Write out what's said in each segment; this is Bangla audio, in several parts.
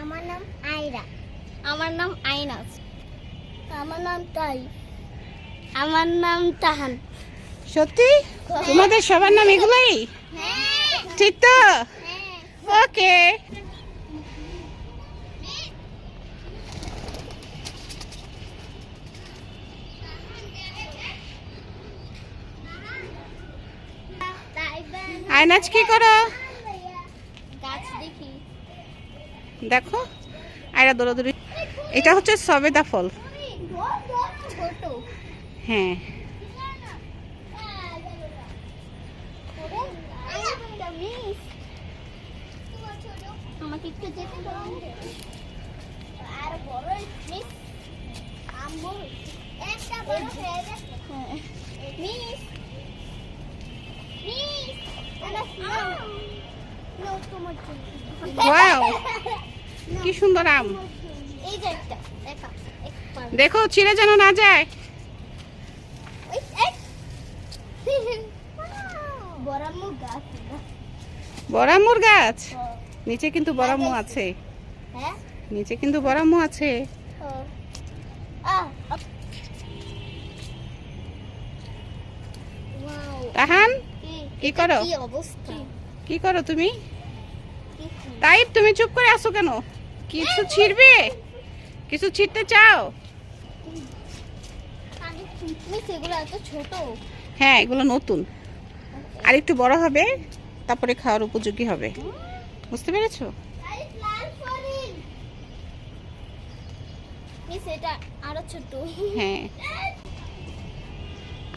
আমার নাম আয়রা। আমার নাম আইনাস। আমার নাম তাই। আমার নাম তাহান। সত্যি তোমাদের সবার নাম এগুলাই? হ্যাঁ। ঠিক তো? হ্যাঁ। ওকে। আয়নাজ কি করো? গাছ দেখি। দেখো আয়রা দৌড়াদৌড়ি। এটা হচ্ছে সবেদা ফল। ছোট। হ্যাঁ আমাকে একটু যেতে দাও। আর বড় মিস আম্মু একটা বড় হয়ে গেছে। মিস মিস নো তোমার জন্য। ওয়াও কি সুন্দর আম। এই যে একটা দেখা দেখো ছিঁড়ে যেন না যায়। বড় আম্মু গাছ। বড়ামুর গাছ নিচে কিন্তু বড়ামু আছে। হ্যাঁ নিচে কিন্তু বড়ামু আছে। তাহান কি করো? কি অবস্থা? কি করো তুমি? তাইব তুমি চুপ করে আসো কেন? কিছু ছিড়বে? কিছু ছিড়তে চাও? সেগুলো এত ছোট। হ্যাঁ এগুলো নতুন, আর একটু বড় হবে তারপরে খাওয়ার উপযোগী হবে। বুঝতে পেরেছো? এটা আরো ছোট। হ্যাঁ।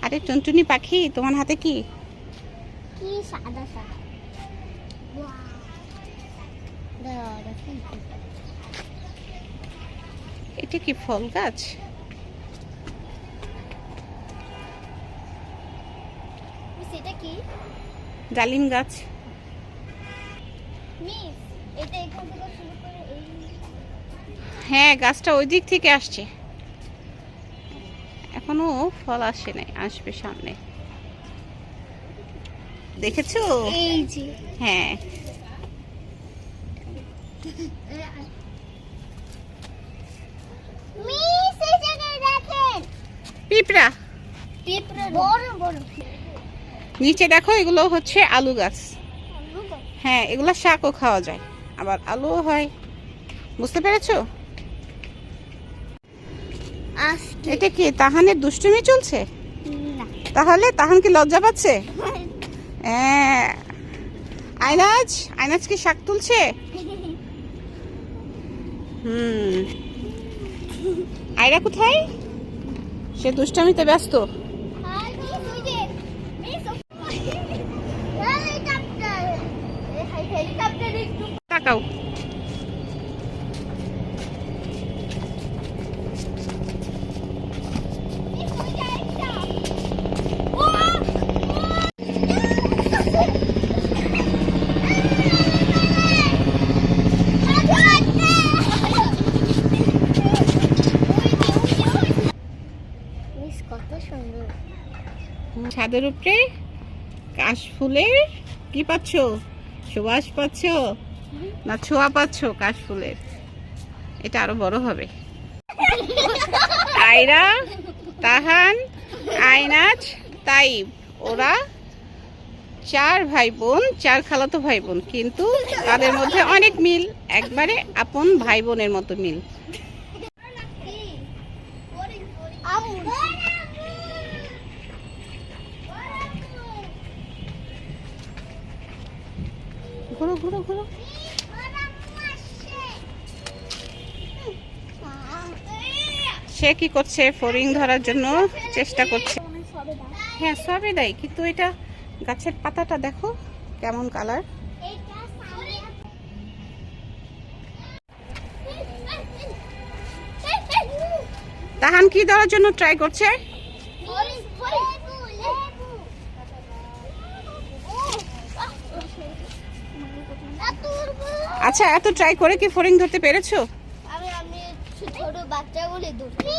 আরে টুনটুনি পাখি তোমার হাতে কি? কি সাদা সাদা। এটা কি ফল গাছ? এটা কি? ডালিম গাছ। মিস এটা এখান থেকে শুরু করে এই। হ্যাঁ গাছটা ওই দিক থেকে আসছে, এখনো ফল আসে নাই, আসবে সামনে। দেখেছো? এই যে হ্যাঁ মিস এই জায়গায় দেখেন পিঁপড়া। পিঁপড়া বড় বড়। নিচে দেখো এগুলো হচ্ছে আলু গাছ। হ্যাঁ এগুলো শাকও খাওয়া যায়, আবার আলুও হয়। বুঝতে পেরেছো? এটা কি তাহানের দুষ্টুমি চলছে? না তাহলে তাহান কি লজ্জা পাচ্ছে? হ্যাঁ। আয়নাজ, আয়নাজ কি শাক তুলছে? আয়রা কোথায়? সে দুষ্টামিতে ব্যস্ত। তাকাও। কত সুন্দর। ছাদের উপরে কাশ ফুলের কি পাচ্ছ? সুবাস পাচ্ছ না ছোঁয়া পাচ্ছ কাশ ফুলের? এটা আরো বড় হবে। আয়রা, তাহান, আয়নাজ, তাইব, ওরা 4 ভাই বোন, 4 খালাতো ভাই বোন, কিন্তু তাদের মধ্যে অনেক মিল, একবারে আপন ভাই বোনের মতো মিল। ঘুরো ঘুরো ঘুরো। সে কি করছে? ফড়িং ধরার জন্য চেষ্টা করছে। হ্যাঁ সবই দেয়, কিন্তু এটা গাছের পাতাটা দেখো কেমন কালার। তাহান কি ধরার জন্য ট্রাই করছে? আচ্ছা এত ট্রাই করে কি ফড়িং ধরতে পেরেছো? আমি ছোট বাচ্চাগুলি ধরতে